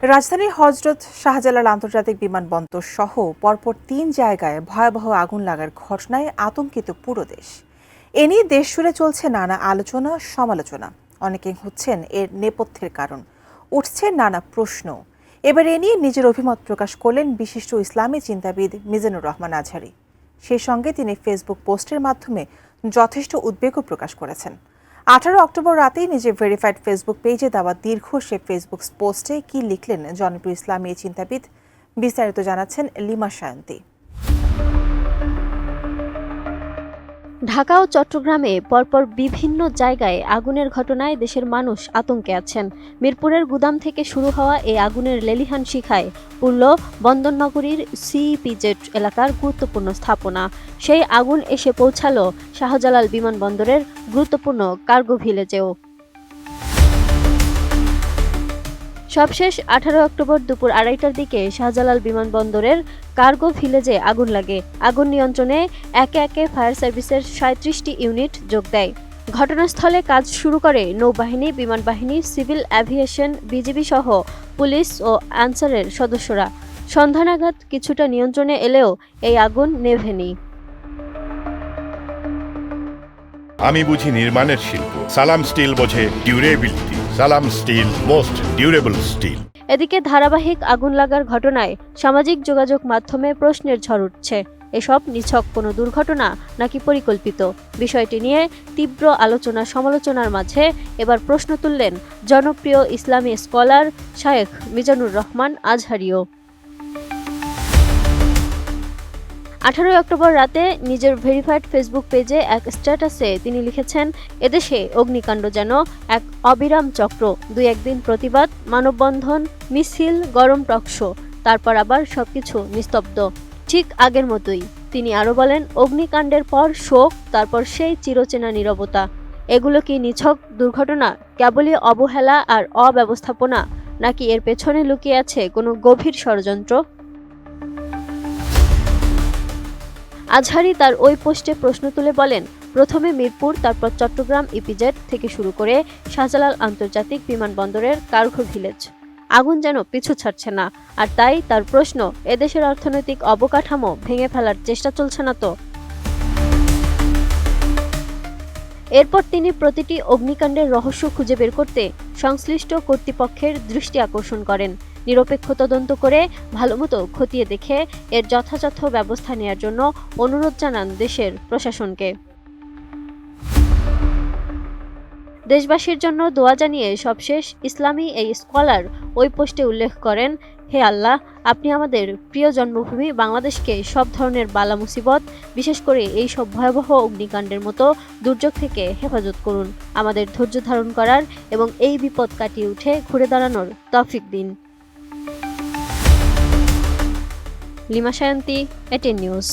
রাজধানীর হজরত শাহজালাল আন্তর্জাতিক বিমানবন্দর সহ পরপর ৩ জায়গায় ভয়াবহ আগুন লাগার ঘটনায় আতঙ্কিত পুরো দেশ। এ নিয়ে দেশ জুড়ে চলছে নানা আলোচনা সমালোচনা। অনেকে হচ্ছেন এর নেপথ্যের কারণ, উঠছে নানা প্রশ্ন। এবার এ নিয়ে নিজের অভিমত প্রকাশ করলেন বিশিষ্ট ইসলামী চিন্তাবিদ মিজানুর রহমান আজহারী। সেই সঙ্গে তিনি ফেসবুক পোস্টের মাধ্যমে যথেষ্ট উদ্বেগও প্রকাশ করেছেন। 18 অক্টোবর রাতেই নিজের ভেরিফাইড ফেসবুক পেজে দেওয়া দীর্ঘ সে ফেসবুক পোস্টে কি লিখলেন জনপ্রিয় ইসলামী চিন্তাবিদ, বিস্তারিত জানাচ্ছেন লিমা সায়ন্তী। ঢাকা ও চট্টগ্রামে পরপর বিভিন্ন জায়গায় আগুনের ঘটনায় দেশের মানুষ আতঙ্কে আছেন। মিরপুরের গুদাম থেকে শুরু হওয়া এই আগুনের লেলিহান শিখায় পুরল বন্দরনগরীর সিইপিজেড এলাকার গুরুত্বপূর্ণ স্থাপনা। সেই আগুন এসে পৌঁছালো শাহজালাল বিমানবন্দরের গুরুত্বপূর্ণ কার্গো ভিলেজেও। সবশেষ 18 অক্টোবর দুপুর 2:30টার দিকে শাহজালাল বিমানবন্দরের কার্গো ভিলেজে আগুন লাগে। আগুন নিয়ন্ত্রণে একে একে ফায়ার সার্ভিসের 37টি ইউনিট যোগ দেয়। ঘটনাস্থলে কাজ শুরু করে নৌবাহিনী, বিমান বাহিনী, সিভিল অ্যাভিয়েশন, বিজিবি সহ পুলিশ ও আনসারের সদস্যরা। সন্ধ্যা নাগাদ কিছুটা নিয়ন্ত্রণে এলেও এই আগুন নেভেনি। আমি বুঝি নির্মাণের শিল্প, সালাম স্টিল বোঝে ডিউরেবিলিটি। সালাম স্টিল, মোস্ট ডিউরেবল স্টিল। এদিকে ধারাবাহিক আগুন লাগার ঘটনায় সামাজিক যোগাযোগ মাধ্যমে প্রশ্নের ঝড় উঠছে। এসব নিছক কোনো দুর্ঘটনা নাকি পরিকল্পিত? বিষয়টি নিয়ে তীব্র আলোচনা সমালোচনার মাঝে এবার প্রশ্ন তুললেন জনপ্রিয় ইসলামী স্কলার শায়েখ মিজানুর রহমান আজহারীও। 18 অক্টোবর রাতে নিজের ভেরিফাইড ফেসবুক পেজে এক স্ট্যাটাসে তিনি লিখেছেন, এদেশে অগ্নিকাণ্ড যেন এক অবিরাম চক্র। 2-1 দিন প্রতিবাদ, মানববন্ধন, মিছিল, গরম টকশো, তারপর আবার সবকিছু নিস্তব্ধ, ঠিক আগের মতোই। তিনি আরও বলেন, অগ্নিকাণ্ডের পর শোক, তারপর সেই চিরচেনা নীরবতা। এগুলো কি নিছক দুর্ঘটনা, কেবলই অবহেলা আর অব্যবস্থাপনা, নাকি এর পেছনে লুকিয়ে আছে কোনো গভীর ষড়যন্ত্র? আজহারী তার ওই পোস্টে প্রশ্ন তুলে বলেন, প্রথমে মিরপুর, তারপর চট্টগ্রাম ইপিজেড থেকে শুরু করে শাহজালাল আন্তর্জাতিক বিমানবন্দরের কার্গো ভিলেজ। আগুন যেন পিছু ছাড়ছে না। আর তাই তার প্রশ্ন, এদেশের অর্থনৈতিক অবকাঠামো ভেঙে ফেলার চেষ্টা চলছে না তো? এরপর তিনি প্রতিটি অগ্নিকাণ্ডের রহস্য খুঁজে বের করতে সংশ্লিষ্ট কর্তৃপক্ষের দৃষ্টি আকর্ষণ করেন। নিরপেক্ষ তদন্ত করে ভালোমতো খতিয়ে দেখে এর যথাযথ ব্যবস্থা নেওয়ার জন্য অনুরোধ জানান দেশের প্রশাসনকে। দেশবাসীর জন্য দোয়া জানিয়ে সবশেষ ইসলামী এই স্কলার ওই পোস্টে উল্লেখ করেন, হে আল্লাহ, আপনি আমাদের প্রিয় জন্মভূমি বাংলাদেশকে সব ধরনের বালা মুসিবত, বিশেষ করে এই সব ভয়াবহ অগ্নিকাণ্ডের মতো দুর্যোগ থেকে হেফাজত করুন। আমাদের ধৈর্য ধারণ করার এবং এই বিপদ কাটিয়ে উঠে ঘুরে দাঁড়ানোর তৌফিক দিন। Lima Sayanti, ATN news.